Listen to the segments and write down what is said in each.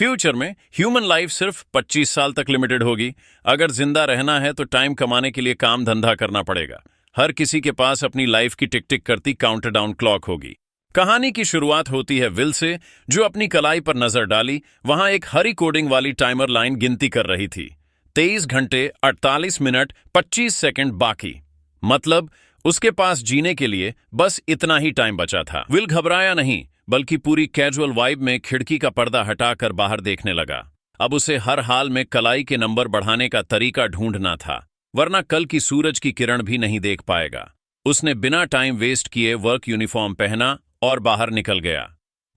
Future में human life सिर्फ 25 साल तक लिमिटेड होगी। अगर जिंदा रहना है तो टाइम कमाने के लिए काम धंधा करना पड़ेगा। हर किसी के पास अपनी लाइफ की टिक टिक करती काउंटडाउन क्लॉक होगी। कहानी की शुरुआत होती है विल से, जो अपनी कलाई पर नजर डाली। वहां एक हरी कोडिंग वाली टाइमर लाइन गिनती कर रही थी। 23 घंटे 48 मिनट 25 सेकंड बाकी। मतलब उसके पास जीने के लिए बस इतना ही टाइम बचा था। विल घबराया नहीं, बल्कि पूरी कैजुअल वाइब में खिड़की का पर्दा हटाकर बाहर देखने लगा। अब उसे हर हाल में कलाई के नंबर बढ़ाने का तरीका ढूंढना था, वरना कल की सूरज की किरण भी नहीं देख पाएगा। उसने बिना टाइम वेस्ट किए वर्क यूनिफॉर्म पहना और बाहर निकल गया।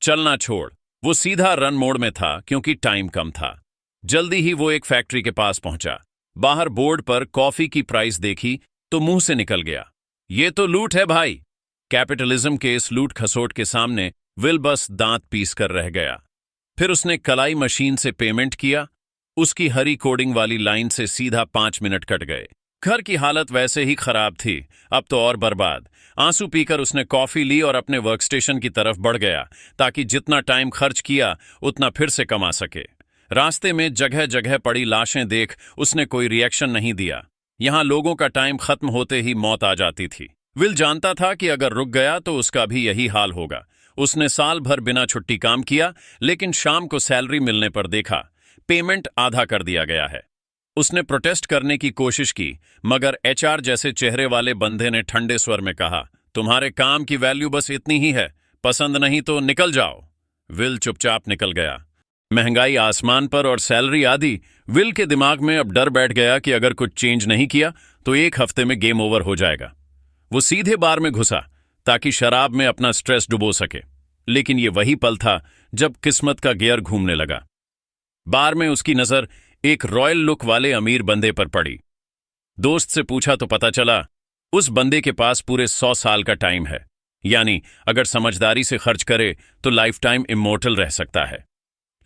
चलना छोड़, वो सीधा रन मोड में था क्योंकि टाइम कम था। जल्दी ही वो एक फैक्ट्री के पास पहुंचा। बाहर बोर्ड पर कॉफी की प्राइस देखी तो मुंह से निकल गया, ये तो लूट है भाई। कैपिटलिज्म के इस लूट खसोट के सामने विल बस दांत पीस कर रह गया। फिर उसने कलाई मशीन से पेमेंट किया। उसकी हरी कोडिंग वाली लाइन से सीधा 5 मिनट कट गए। घर की हालत वैसे ही खराब थी, अब तो और बर्बाद। आंसू पीकर उसने कॉफी ली और अपने वर्कस्टेशन की तरफ बढ़ गया, ताकि जितना टाइम खर्च किया उतना फिर से कमा सके। रास्ते में जगह जगह पड़ी लाशें देख उसने कोई रिएक्शन नहीं दिया। यहां लोगों का टाइम खत्म होते ही मौत आ जाती थी। विल जानता था कि अगर रुक गया तो उसका भी यही हाल होगा। उसने साल भर बिना छुट्टी काम किया, लेकिन शाम को सैलरी मिलने पर देखा पेमेंट आधा कर दिया गया है। उसने प्रोटेस्ट करने की कोशिश की, मगर एचआर जैसे चेहरे वाले बंदे ने ठंडे स्वर में कहा, तुम्हारे काम की वैल्यू बस इतनी ही है, पसंद नहीं तो निकल जाओ। विल चुपचाप निकल गया। महंगाई आसमान पर और सैलरी आदि। विल के दिमाग में अब डर बैठ गया कि अगर कुछ चेंज नहीं किया तो 1 हफ्ते में गेम ओवर हो जाएगा। वो सीधे बार में घुसा ताकि शराब में अपना स्ट्रेस डुबो सके। लेकिन ये वही पल था जब किस्मत का गियर घूमने लगा। बार में उसकी नजर एक रॉयल लुक वाले अमीर बंदे पर पड़ी। दोस्त से पूछा तो पता चला उस बंदे के पास पूरे 100 साल का टाइम है, यानी अगर समझदारी से खर्च करे तो लाइफ टाइम इमोर्टल रह सकता है।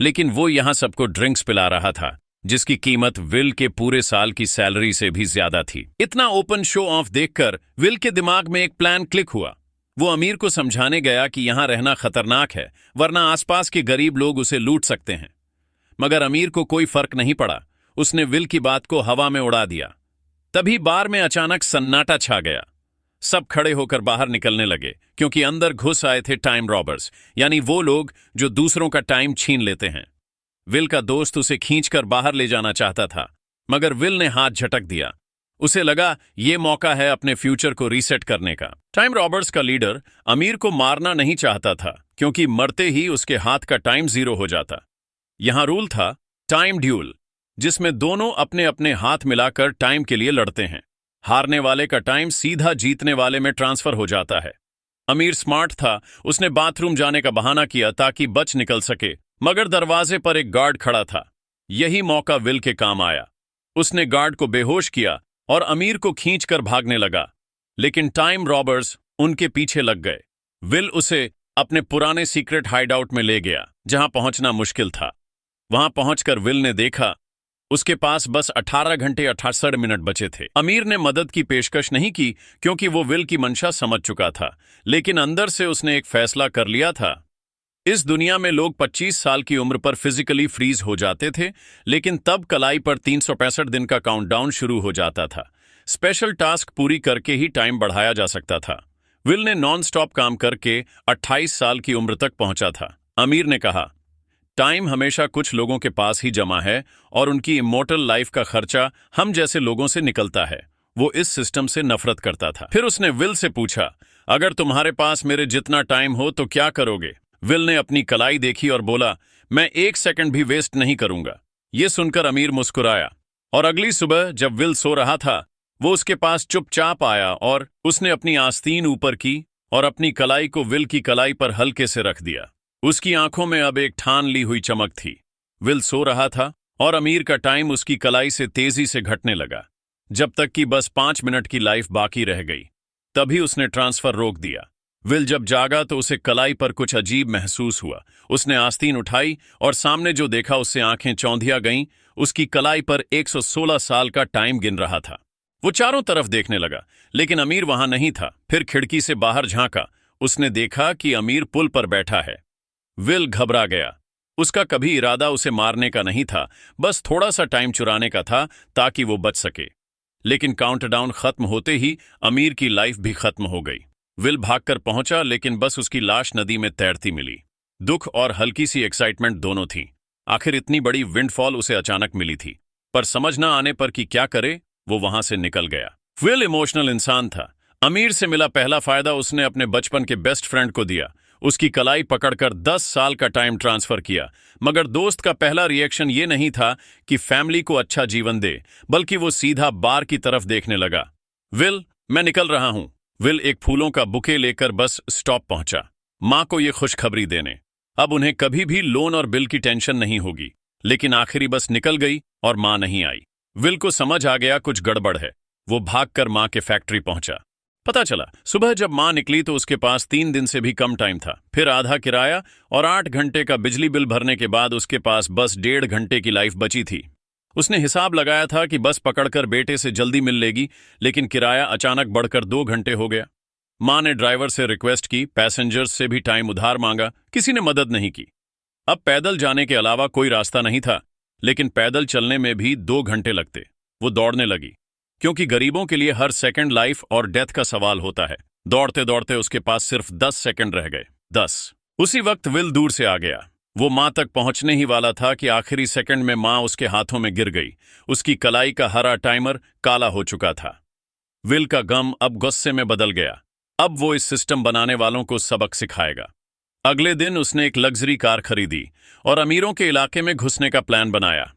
लेकिन वो यहां सबको ड्रिंक्स पिला रहा था, जिसकी कीमत विल के पूरे साल की सैलरी से भी ज्यादा थी। इतना ओपन शो ऑफ देखकर विल के दिमाग में एक प्लान क्लिक हुआ। वो अमीर को समझाने गया कि यहां रहना खतरनाक है, वरना आसपास के गरीब लोग उसे लूट सकते हैं। मगर अमीर को कोई फर्क नहीं पड़ा। उसने विल की बात को हवा में उड़ा दिया। तभी बार में अचानक सन्नाटा छा गया। सब खड़े होकर बाहर निकलने लगे, क्योंकि अंदर घुस आए थे टाइम रॉबर्स, यानी वो लोग जो दूसरों का टाइम छीन लेते हैं। विल का दोस्त उसे खींचकर बाहर ले जाना चाहता था, मगर विल ने हाथ झटक दिया। उसे लगा ये मौका है अपने फ्यूचर को रीसेट करने का। टाइम रॉबर्स का लीडर अमीर को मारना नहीं चाहता था, क्योंकि मरते ही उसके हाथ का टाइम 0 हो जाता। यहां रूल था टाइम ड्यूल, जिसमें दोनों अपने अपने हाथ मिलाकर टाइम के लिए लड़ते हैं। हारने वाले का टाइम सीधा जीतने वाले में ट्रांसफर हो जाता है। अमीर स्मार्ट था, उसने बाथरूम जाने का बहाना किया ताकि बच निकल सके, मगर दरवाजे पर एक गार्ड खड़ा था। यही मौका विल के काम आया। उसने गार्ड को बेहोश किया और अमीर को खींचकर भागने लगा, लेकिन टाइम रॉबर्स उनके पीछे लग गए। विल उसे अपने पुराने सीक्रेट हाइडआउट में ले गया, जहां पहुंचना मुश्किल था। वहां पहुंचकर विल ने देखा उसके पास बस 18 घंटे 68 मिनट बचे थे। अमीर ने मदद की पेशकश नहीं की, क्योंकि वो विल की मंशा समझ चुका था, लेकिन अंदर से उसने एक फैसला कर लिया था। इस दुनिया में लोग 25 साल की उम्र पर फिजिकली फ्रीज हो जाते थे, लेकिन तब कलाई पर 365 दिन का काउंटडाउन शुरू हो जाता था। स्पेशल टास्क पूरी करके ही टाइम बढ़ाया जा सकता था। विल ने नॉन स्टॉप काम करके 28 साल की उम्र तक पहुंचा था। अमीर ने कहा, टाइम हमेशा कुछ लोगों के पास ही जमा है और उनकी इमोर्टल लाइफ का खर्चा हम जैसे लोगों से निकलता है। वो इस सिस्टम से नफरत करता था। फिर उसने विल से पूछा, अगर तुम्हारे पास मेरे जितना टाइम हो तो क्या करोगे? विल ने अपनी कलाई देखी और बोला, मैं 1 सेकंड भी वेस्ट नहीं करूंगा। ये सुनकर अमीर मुस्कुराया, और अगली सुबह जब विल सो रहा था, वो उसके पास चुपचाप आया और उसने अपनी आस्तीन ऊपर की और अपनी कलाई को विल की कलाई पर हल्के से रख दिया। उसकी आंखों में अब एक ठान ली हुई चमक थी। विल सो रहा था और अमीर का टाइम उसकी कलाई से तेजी से घटने लगा, जब तक कि बस 5 मिनट की लाइफ बाकी रह गई। तभी उसने ट्रांसफर रोक दिया। विल जब जागा तो उसे कलाई पर कुछ अजीब महसूस हुआ। उसने आस्तीन उठाई और सामने जो देखा उससे आंखें चौंधिया गईं। उसकी कलाई पर 116 साल का टाइम गिन रहा था। वो चारों तरफ देखने लगा, लेकिन अमीर वहां नहीं था। फिर खिड़की से बाहर झांका। उसने देखा कि अमीर पुल पर बैठा है। विल घबरा गया। उसका कभी इरादा उसे मारने का नहीं था, बस थोड़ा सा टाइम चुराने का था ताकि वो बच सके। लेकिन काउंटडाउन खत्म होते ही अमीर की लाइफ भी खत्म हो गई। विल भागकर पहुंचा, लेकिन बस उसकी लाश नदी में तैरती मिली। दुख और हल्की सी एक्साइटमेंट दोनों थी। आखिर इतनी बड़ी विंडफॉल उसे अचानक मिली थी, पर समझ न आने पर कि क्या करे, वो वहां से निकल गया। विल इमोशनल इंसान था। अमीर से मिला पहला फायदा उसने अपने बचपन के बेस्ट फ्रेंड को दिया। उसकी कलाई पकड़कर 10 साल का टाइम ट्रांसफर किया। मगर दोस्त का पहला रिएक्शन ये नहीं था कि फैमिली को अच्छा जीवन दे, बल्कि वो सीधा बार की तरफ देखने लगा। विल, मैं निकल रहा हूं। विल एक फूलों का बुके लेकर बस स्टॉप पहुंचा, मां को ये खुशखबरी देने। अब उन्हें कभी भी लोन और बिल की टेंशन नहीं होगी। लेकिन आखिरी बस निकल गई और मां नहीं आई। विल को समझ आ गया कुछ गड़बड़ है। वो भागकर मां के फैक्ट्री पहुंचा। पता चला सुबह जब मां निकली तो उसके पास 3 दिन से भी कम टाइम था। फिर आधा किराया और 8 घंटे का बिजली बिल भरने के बाद उसके पास बस 1.5 घंटे की लाइफ बची थी। उसने हिसाब लगाया था कि बस पकड़कर बेटे से जल्दी मिल लेगी, लेकिन किराया अचानक बढ़कर 2 घंटे हो गया। मां ने ड्राइवर से रिक्वेस्ट की, पैसेंजर्स से भी टाइम उधार मांगा, किसी ने मदद नहीं की। अब पैदल जाने के अलावा कोई रास्ता नहीं था, लेकिन पैदल चलने में भी 2 घंटे लगते। वो दौड़ने लगी, क्योंकि गरीबों के लिए हर सेकंड लाइफ और डेथ का सवाल होता है। दौड़ते दौड़ते उसके पास सिर्फ 10 सेकंड रह गए। 10। उसी वक्त विल दूर से आ गया। वो मां तक पहुंचने ही वाला था कि आखिरी सेकंड में मां उसके हाथों में गिर गई। उसकी कलाई का हरा टाइमर काला हो चुका था। विल का गम अब गुस्से में बदल गया। अब वो इस सिस्टम बनाने वालों को सबक सिखाएगा। अगले दिन उसने एक लग्जरी कार खरीदी और अमीरों के इलाके में घुसने का प्लान बनाया।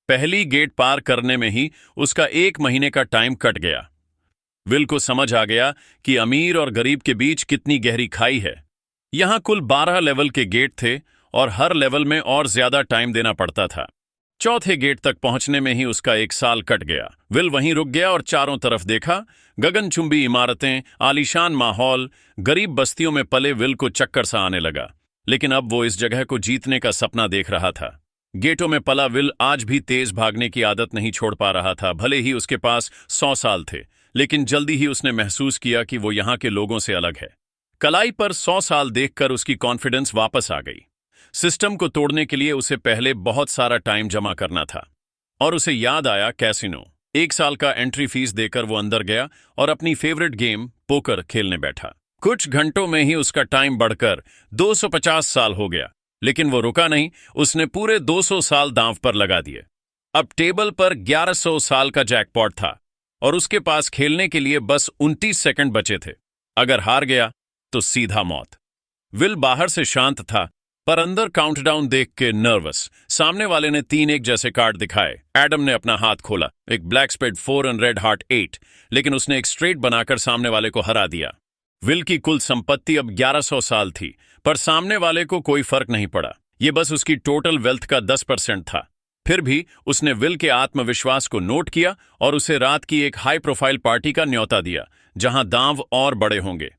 पहली गेट पार करने में ही उसका 1 महीने का टाइम कट गया। विल को समझ आ गया कि अमीर और गरीब के बीच कितनी गहरी खाई है। यहां कुल 12 लेवल के गेट थे और हर लेवल में और ज्यादा टाइम देना पड़ता था। चौथे गेट तक पहुंचने में ही उसका 1 साल कट गया। विल वहीं रुक गया और चारों तरफ देखा। गगनचुंबी इमारतें, आलीशान माहौल, गरीब बस्तियों में पले विल को चक्कर सा आने लगा। लेकिन अब वो इस जगह को जीतने का सपना देख रहा था। गेटों में पला विल आज भी तेज भागने की आदत नहीं छोड़ पा रहा था। भले ही उसके पास 100 साल थे, लेकिन जल्दी ही उसने महसूस किया कि वो यहाँ के लोगों से अलग है। कलाई पर 100 साल देखकर उसकी कॉन्फिडेंस वापस आ गई। सिस्टम को तोड़ने के लिए उसे पहले बहुत सारा टाइम जमा करना था। और उसे याद आया कैसीनो। 1 साल का एंट्री फीस देकर वो अंदर गया और अपनी फेवरेट गेम पोकर खेलने बैठा। कुछ घंटों में ही उसका टाइम बढ़कर 250 साल हो गया। लेकिन वो रुका नहीं, उसने पूरे 200 साल दांव पर लगा दिए। अब टेबल पर 1100 साल का जैकपॉट था और उसके पास खेलने के लिए बस 29 सेकंड बचे थे। अगर हार गया तो सीधा मौत। विल बाहर से शांत था, पर अंदर काउंटडाउन देख के नर्वस। सामने वाले ने 3 एक जैसे कार्ड दिखाए। एडम ने अपना हाथ खोला, एक ब्लैक स्पेड 4 और रेड हार्ट 8, लेकिन उसने एक स्ट्रेट बनाकर सामने वाले को हरा दिया। विल की कुल संपत्ति अब 1100 साल थी, पर सामने वाले को कोई फर्क नहीं पड़ा। ये बस उसकी टोटल वेल्थ का 10% था। फिर भी उसने विल के आत्मविश्वास को नोट किया और उसे रात की एक हाई प्रोफाइल पार्टी का न्योता दिया, जहां दांव और बड़े होंगे।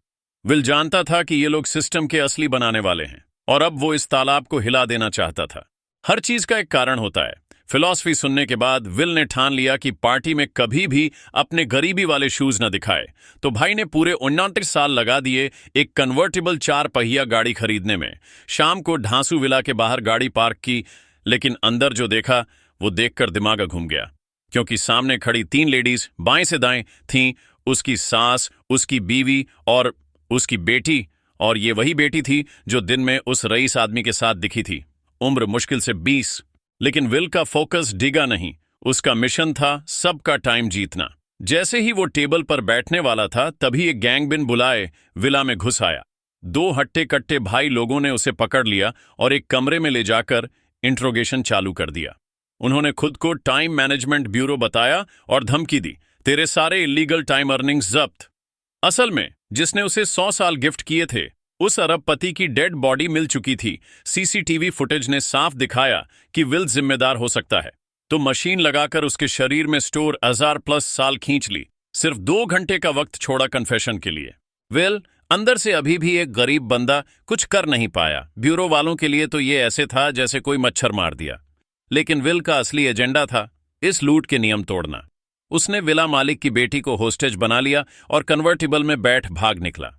विल जानता था कि ये लोग सिस्टम के असली बनाने वाले हैं और अब वो इस तालाब को हिला देना चाहता था। हर चीज का एक कारण होता है। फिलॉसफी सुनने के बाद विल ने ठान लिया कि पार्टी में कभी भी अपने गरीबी वाले शूज न दिखाए। तो भाई ने पूरे 29 साल लगा दिए एक कन्वर्टेबल 4 पहिया गाड़ी खरीदने में। शाम को ढांसू विला के बाहर गाड़ी पार्क की, लेकिन अंदर जो देखा वो देखकर दिमाग घूम गया, क्योंकि सामने खड़ी 3 लेडीज बाएं से दाएं थीं। उसकी सास, उसकी बीवी और उसकी बेटी। और ये वही बेटी थी जो दिन में उस रईस आदमी के साथ दिखी थी। उम्र मुश्किल से 20। लेकिन विल का फोकस डिगा नहीं। उसका मिशन था सबका टाइम जीतना। जैसे ही वो टेबल पर बैठने वाला था, तभी एक गैंग बिन बुलाए विला में घुस आया। 2 हट्टे कट्टे भाई लोगों ने उसे पकड़ लिया और एक कमरे में ले जाकर इंट्रोगेशन चालू कर दिया। उन्होंने खुद को टाइम मैनेजमेंट ब्यूरो बताया और धमकी दी, तेरे सारे इलीगल टाइम अर्निंग्स जब्त। असल में जिसने उसे 100 साल गिफ्ट किए थे, उस अरबपति की डेड बॉडी मिल चुकी थी। सीसीटीवी फुटेज ने साफ दिखाया कि विल जिम्मेदार हो सकता है। तो मशीन लगाकर उसके शरीर में स्टोर 1000+ साल खींच ली। सिर्फ 2 घंटे का वक्त छोड़ा कन्फेशन के लिए। विल अंदर से अभी भी एक गरीब बंदा, कुछ कर नहीं पाया। ब्यूरो वालों के लिए तो ये ऐसे था जैसे कोई मच्छर मार दिया। लेकिन विल का असली एजेंडा था इस लूट के नियम तोड़ना। उसने विला मालिक की बेटी को होस्टेज बना लिया और कन्वर्टिबल में बैठ भाग निकला।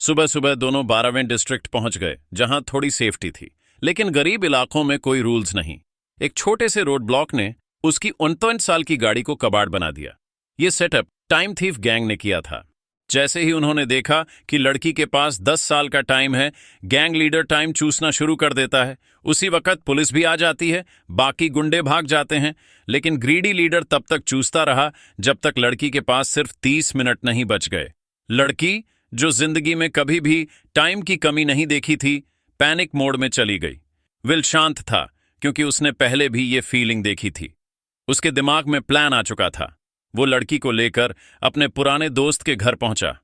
सुबह सुबह दोनों 12वें डिस्ट्रिक्ट पहुंच गए, जहां थोड़ी सेफ्टी थी। लेकिन गरीब इलाकों में कोई रूल्स नहीं। एक छोटे से रोड ब्लॉक ने उसकी 29 साल की गाड़ी को कबाड़ बना दिया। ये सेटअप टाइम थीफ गैंग ने किया था। जैसे ही उन्होंने देखा कि लड़की के पास 10 साल का टाइम है, गैंग लीडर टाइम चूसना शुरू कर देता है। उसी वक्त पुलिस भी आ जाती है, बाकी गुंडे भाग जाते हैं, लेकिन ग्रीडी लीडर तब तक चूसता रहा जब तक लड़की के पास सिर्फ 30 मिनट नहीं बच गए। लड़की, जो जिंदगी में कभी भी टाइम की कमी नहीं देखी थी, पैनिक मोड में चली गई। विल शांत था क्योंकि उसने पहले भी ये फीलिंग देखी थी। उसके दिमाग में प्लान आ चुका था। वो लड़की को लेकर अपने पुराने दोस्त के घर पहुंचा।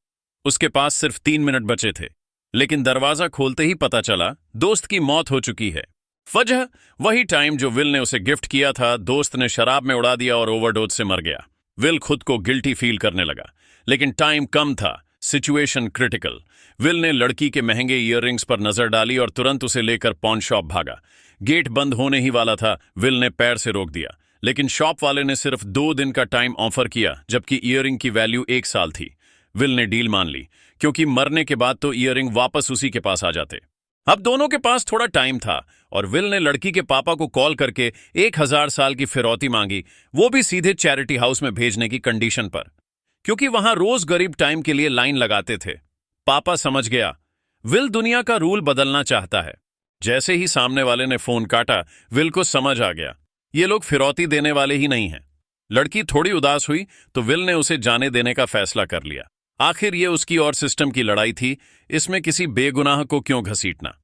उसके पास सिर्फ 3 मिनट बचे थे, लेकिन दरवाजा खोलते ही पता चला दोस्त की मौत हो चुकी है। वजह वही टाइम जो विल ने उसे गिफ्ट किया था, दोस्त ने शराब में उड़ा दिया और ओवरडोज से मर गया। विल खुद को गिल्टी फील करने लगा, लेकिन टाइम कम था, सिचुएशन क्रिटिकल। विल ने लड़की के महंगे ईयररिंग्स पर नजर डाली और तुरंत उसे लेकर पॉन शॉप भागा। गेट बंद होने ही वाला था, विल ने पैर से रोक दिया, लेकिन शॉप वाले ने सिर्फ 2 दिन का टाइम ऑफर किया, जबकि ईयररिंग की वैल्यू 1 साल थी। विल ने डील मान ली, क्योंकि मरने के बाद तो ईयररिंग वापस उसी के पास आ जाते। अब दोनों के पास थोड़ा टाइम था और विल ने लड़की के पापा को कॉल करके 1000 साल की फिरौती मांगी, वो भी सीधे चैरिटी हाउस में भेजने की कंडीशन पर, क्योंकि वहां रोज गरीब टाइम के लिए लाइन लगाते थे। पापा समझ गया, विल दुनिया का रूल बदलना चाहता है। जैसे ही सामने वाले ने फोन काटा, विल को समझ आ गया, ये लोग फिरौती देने वाले ही नहीं हैं। लड़की थोड़ी उदास हुई तो विल ने उसे जाने देने का फैसला कर लिया। आखिर ये उसकी और सिस्टम की लड़ाई थी, इसमें किसी बेगुनाह को क्यों घसीटना।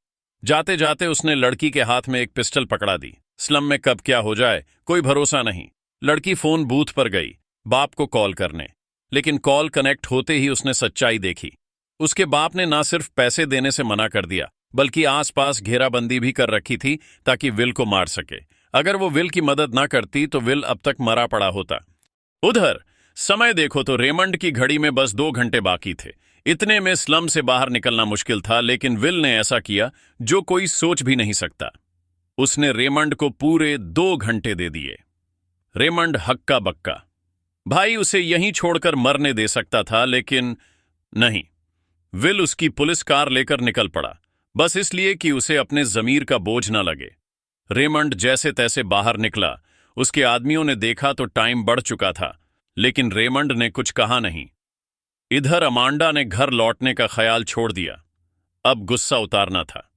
जाते जाते उसने लड़की के हाथ में एक पिस्टल पकड़ा दी। स्लम में कब क्या हो जाए कोई भरोसा नहीं। लड़की फोन बूथ पर गई बाप को कॉल करने, लेकिन कॉल कनेक्ट होते ही उसने सच्चाई देखी। उसके बाप ने ना सिर्फ पैसे देने से मना कर दिया, बल्कि आसपास घेराबंदी भी कर रखी थी ताकि विल को मार सके। अगर वो विल की मदद ना करती तो विल अब तक मरा पड़ा होता। उधर समय देखो तो रेमंड की घड़ी में बस 2 घंटे बाकी थे। इतने में स्लम से बाहर निकलना मुश्किल था, लेकिन विल ने ऐसा किया जो कोई सोच भी नहीं सकता। उसने रेमंड को पूरे 2 घंटे दे दिए। रेमंड हक्का बक्का। भाई उसे यहीं छोड़कर मरने दे सकता था, लेकिन नहीं। विल उसकी पुलिस कार लेकर निकल पड़ा, बस इसलिए कि उसे अपने जमीर का बोझ न लगे। रेमंड जैसे तैसे बाहर निकला। उसके आदमियों ने देखा तो टाइम बढ़ चुका था, लेकिन रेमंड ने कुछ कहा नहीं। इधर अमांडा ने घर लौटने का ख्याल छोड़ दिया। अब गुस्सा उतारना था।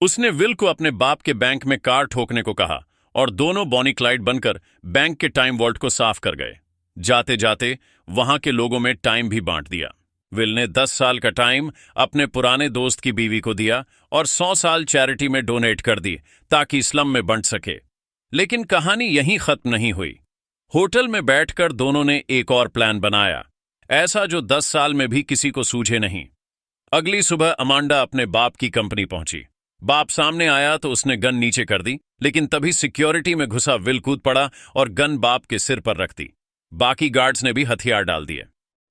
उसने विल को अपने बाप के बैंक में कार ठोकने को कहा और दोनों बॉनी क्लाइड बनकर बैंक के टाइम वॉल्ट को साफ कर गए। जाते जाते वहां के लोगों में टाइम भी बांट दिया। विल ने 10 साल का टाइम अपने पुराने दोस्त की बीवी को दिया और 100 साल चैरिटी में डोनेट कर दी ताकि स्लम में बंट सके। लेकिन कहानी यहीं खत्म नहीं हुई। होटल में बैठकर दोनों ने एक और प्लान बनाया, ऐसा जो 10 साल में भी किसी को सूझे नहीं। अगली सुबह अमांडा अपने बाप की कंपनी पहुंची। बाप सामने आया तो उसने गन नीचे कर दी, लेकिन तभी सिक्योरिटी में घुसा विल कूद पड़ा और गन बाप के सिर पर रख दी। बाकी गार्ड्स ने भी हथियार डाल दिए।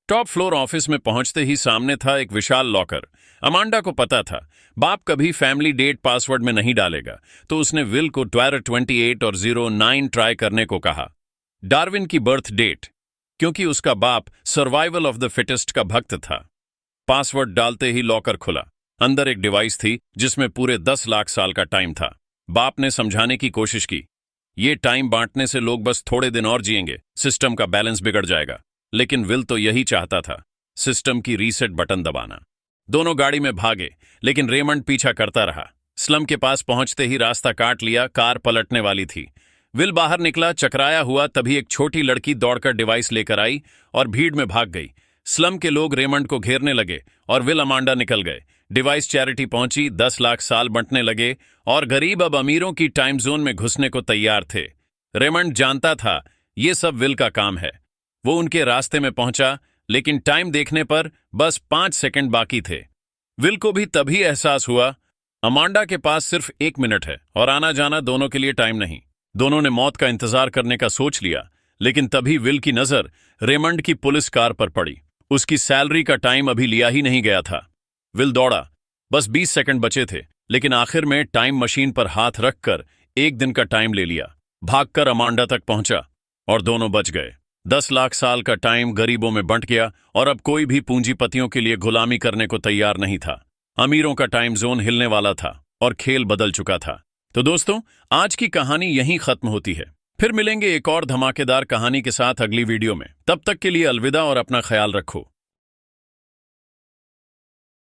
टॉप फ्लोर ऑफिस में पहुंचते ही सामने था एक विशाल लॉकर। अमांडा को पता था बाप कभी फैमिली डेट पासवर्ड में नहीं डालेगा, तो उसने विल को 1228 और 09 ट्राई करने को कहा। डार्विन की बर्थ डेट, क्योंकि उसका बाप सर्वाइवल ऑफ द फिटेस्ट का भक्त था। पासवर्ड डालते ही लॉकर खुला। अंदर एक डिवाइस थी जिसमें पूरे 10 लाख साल का टाइम था। बाप ने समझाने की कोशिश की, ये टाइम बांटने से लोग बस थोड़े दिन और जिएंगे, सिस्टम का बैलेंस बिगड़ जाएगा। लेकिन विल तो यही चाहता था, सिस्टम की रीसेट बटन दबाना। दोनों गाड़ी में भागे, लेकिन रेमंड पीछा करता रहा। स्लम के पास पहुंचते ही रास्ता काट लिया, कार पलटने वाली थी। विल बाहर निकला, चकराया हुआ, तभी एक छोटी लड़की दौड़कर डिवाइस लेकर आई और भीड़ में भाग गई। स्लम के लोग रेमंड को घेरने लगे और विल अमांडा निकल गए। डिवाइस चैरिटी पहुंची, 10 लाख साल बंटने लगे और गरीब अब अमीरों की टाइम जोन में घुसने को तैयार थे। रेमंड जानता था ये सब विल का काम है। वो उनके रास्ते में पहुंचा, लेकिन टाइम देखने पर बस 5 सेकंड बाकी थे। विल को भी तभी एहसास हुआ अमांडा के पास सिर्फ 1 मिनट है और आना जाना दोनों के लिए टाइम नहीं। दोनों ने मौत का इंतजार करने का सोच लिया, लेकिन तभी विल की नजर रेमंड की पुलिस कार पर पड़ी। उसकी सैलरी का टाइम अभी लिया ही नहीं गया था। विल दौड़ा, बस 20 सेकंड बचे थे, लेकिन आखिर में टाइम मशीन पर हाथ रखकर 1 दिन का टाइम ले लिया। भागकर अमांडा तक पहुंचा और दोनों बच गए। 10 लाख साल का टाइम गरीबों में बंट गया और अब कोई भी पूंजीपतियों के लिए गुलामी करने को तैयार नहीं था। अमीरों का टाइम जोन हिलने वाला था। और खेल बदल चुका था। तो दोस्तों, आज की कहानी यहीं खत्म होती है। फिर मिलेंगे एक और धमाकेदार कहानी के साथ अगली वीडियो में। तब तक के लिए अलविदा और अपना ख्याल रखो।